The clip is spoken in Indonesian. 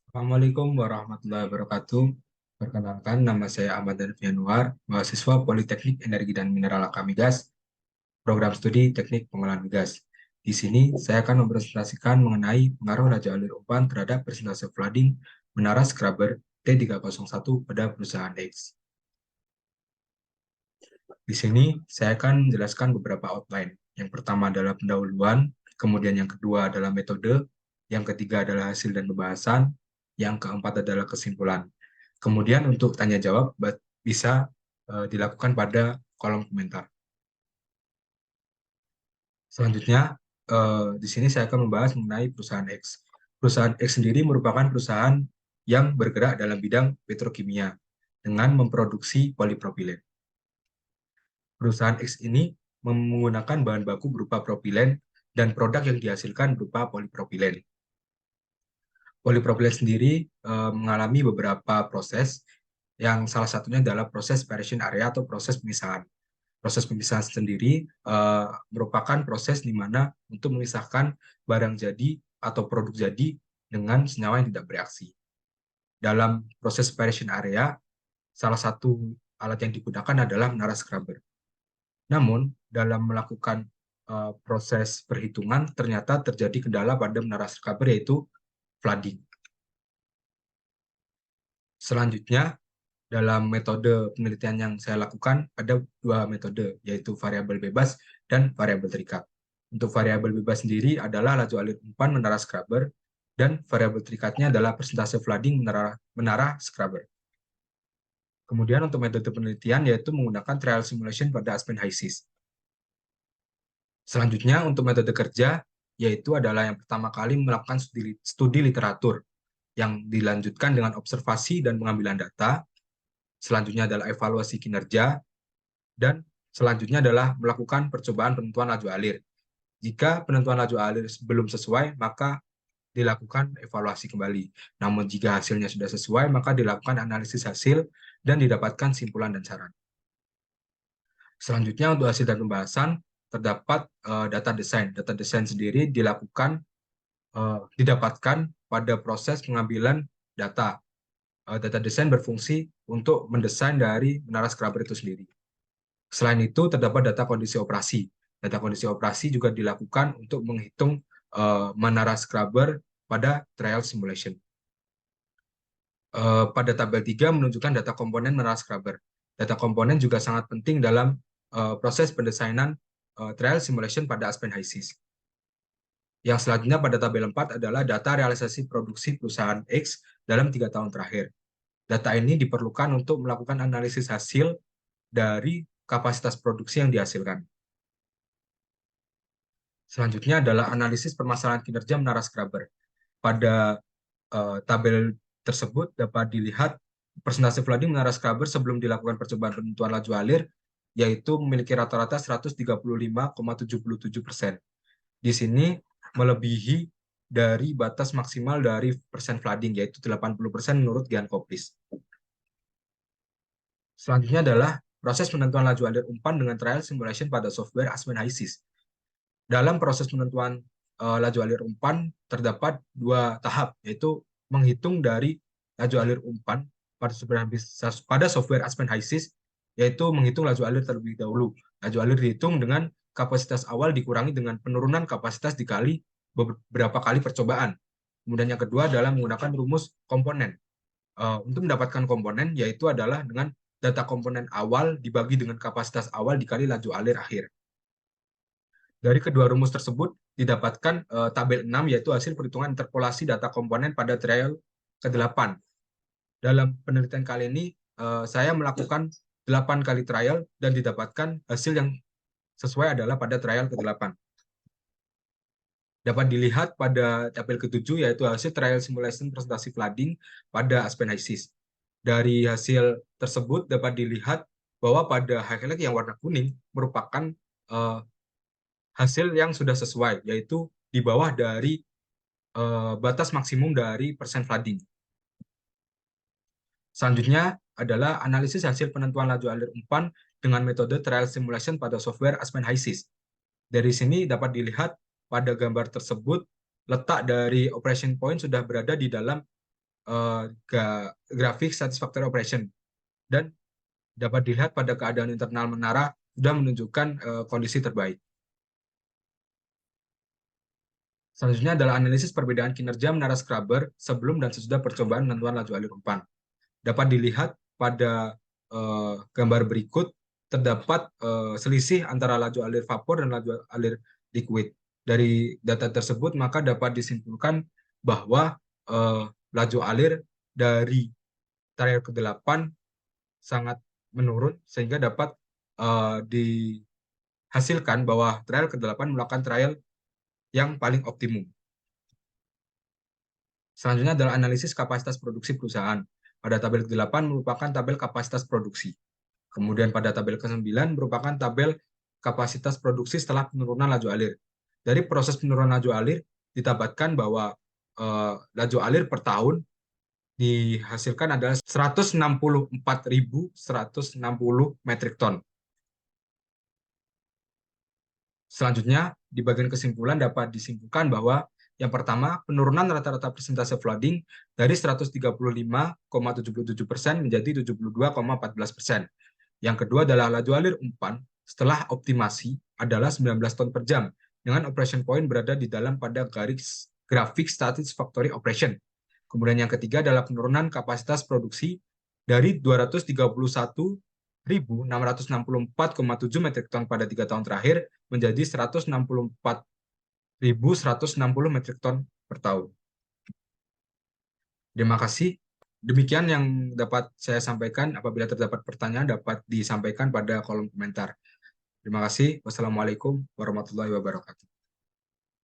Assalamualaikum warahmatullahi wabarakatuh. Perkenalkan, nama saya Ahmad Danifi Anwar, mahasiswa Politeknik Energi dan Mineral Migas, program studi Teknik Pengolahan Migas. Di sini, saya akan mempresentasikan mengenai pengaruh laju alur umpan terhadap persentase flooding menara scrubber T301 pada perusahaan X. Di sini, saya akan menjelaskan beberapa outline. Yang pertama adalah pendahuluan, kemudian yang kedua adalah metode, yang ketiga adalah hasil dan pembahasan, yang keempat adalah kesimpulan. Kemudian untuk tanya jawab bisa dilakukan pada kolom komentar. Selanjutnya, di sini saya akan membahas mengenai perusahaan X. Perusahaan X sendiri merupakan perusahaan yang bergerak dalam bidang petrokimia dengan memproduksi polipropilen. Perusahaan X ini menggunakan bahan baku berupa propilen dan produk yang dihasilkan berupa polipropilen. Polipropilen sendiri mengalami beberapa proses, yang salah satunya adalah proses separation area atau proses pemisahan. Proses pemisahan sendiri merupakan proses di mana untuk memisahkan barang jadi atau produk jadi dengan senyawa yang tidak bereaksi. Dalam proses separation area, salah satu alat yang digunakan adalah menara scrubber. Namun, dalam melakukan proses perhitungan, ternyata terjadi kendala pada menara scrubber, yaitu flooding. Selanjutnya, dalam metode penelitian yang saya lakukan, ada dua metode, yaitu variabel bebas dan variabel terikat. Untuk variabel bebas sendiri adalah laju alur umpan menara scrubber, dan variabel terikatnya adalah persentase flooding menara scrubber. Kemudian untuk metode penelitian, yaitu menggunakan trial simulation pada Aspen HYSYS. Selanjutnya, untuk metode kerja, yaitu adalah yang pertama kali melakukan studi literatur, yang dilanjutkan dengan observasi dan pengambilan data. Selanjutnya adalah evaluasi kinerja, dan selanjutnya adalah melakukan percobaan penentuan laju alir. Jika penentuan laju alir belum sesuai, maka dilakukan evaluasi kembali. Namun jika hasilnya sudah sesuai, maka dilakukan analisis hasil dan didapatkan simpulan dan saran. Selanjutnya untuk hasil dan pembahasan, terdapat data desain. Data desain sendiri didapatkan pada proses pengambilan data. Data desain berfungsi untuk mendesain dari menara scrubber itu sendiri. Selain itu, terdapat data kondisi operasi. Data kondisi operasi juga dilakukan untuk menghitung menara scrubber pada trial simulation. Pada tabel 3 menunjukkan data komponen menara scrubber. Data komponen juga sangat penting dalam proses pendesainan trial simulation pada Aspen HYSYS. Yang selanjutnya pada tabel 4 adalah data realisasi produksi perusahaan X dalam 3 tahun terakhir. Data ini diperlukan untuk melakukan analisis hasil dari kapasitas produksi yang dihasilkan. Selanjutnya adalah analisis permasalahan kinerja menara scrubber. Pada tabel tersebut dapat dilihat persentase flooding menara scrubber sebelum dilakukan percobaan penentuan laju alir, yaitu memiliki rata-rata 135,77%. Di sini melebihi dari batas maksimal dari persen flooding, yaitu 80% menurut Gian Koplis. Selanjutnya adalah proses penentuan laju alir umpan dengan trial simulation pada software Aspen HYSYS. Dalam proses penentuan laju alir umpan terdapat dua tahap, yaitu menghitung dari laju alir umpan pada software Aspen HYSYS, yaitu menghitung laju alir terlebih dahulu. Laju alir dihitung dengan kapasitas awal dikurangi dengan penurunan kapasitas dikali beberapa kali percobaan. Kemudian yang kedua adalah menggunakan rumus komponen. Untuk mendapatkan komponen, yaitu adalah dengan data komponen awal dibagi dengan kapasitas awal dikali laju alir akhir. Dari kedua rumus tersebut didapatkan tabel 6, yaitu hasil perhitungan interpolasi data komponen pada trial ke-8. Dalam penelitian kali ini, saya melakukan 8 kali trial dan didapatkan hasil yang sesuai adalah pada trial ke-8. Dapat dilihat pada tabel ke-7, yaitu hasil trial simulation presentasi flooding pada Aspen HYSYS. Dari hasil tersebut dapat dilihat bahwa pada highlight yang warna kuning merupakan hasil yang sudah sesuai, yaitu di bawah dari batas maksimum dari persen flooding. Selanjutnya adalah analisis hasil penentuan laju alir umpan dengan metode trial simulation pada software Aspen HYSYS. Dari sini dapat dilihat pada gambar tersebut, letak dari operation point sudah berada di dalam grafik satisfactory operation, dan dapat dilihat pada keadaan internal menara sudah menunjukkan kondisi terbaik. Selanjutnya adalah analisis perbedaan kinerja menara scrubber sebelum dan sesudah percobaan penentuan laju alir umpan. Dapat dilihat pada gambar berikut, terdapat selisih antara laju alir vapor dan laju alir liquid. Dari data tersebut, maka dapat disimpulkan bahwa laju alir dari trial ke-8 sangat menurun, sehingga dapat dihasilkan bahwa trial ke-8 merupakan trial yang paling optimum. Selanjutnya adalah analisis kapasitas produksi perusahaan. Pada tabel ke-8 merupakan tabel kapasitas produksi. Kemudian pada tabel ke-9 merupakan tabel kapasitas produksi setelah penurunan laju alir. Dari proses penurunan laju alir, ditabatkan bahwa laju alir per tahun dihasilkan adalah 164.160 metrik ton. Selanjutnya, di bagian kesimpulan dapat disimpulkan bahwa yang pertama, penurunan rata-rata persentase flooding dari 135,77% menjadi 72,14%. Yang kedua adalah laju alir umpan setelah optimasi adalah 19 ton per jam, dengan operation point berada di dalam pada garis grafik satisfactory operation. Kemudian yang ketiga adalah penurunan kapasitas produksi dari 231.664,7 metrik ton pada 3 tahun terakhir menjadi 164.160 metrik ton per tahun. Terima kasih. Demikian yang dapat saya sampaikan. Apabila terdapat pertanyaan, dapat disampaikan pada kolom komentar. Terima kasih. Wassalamualaikum warahmatullahi wabarakatuh.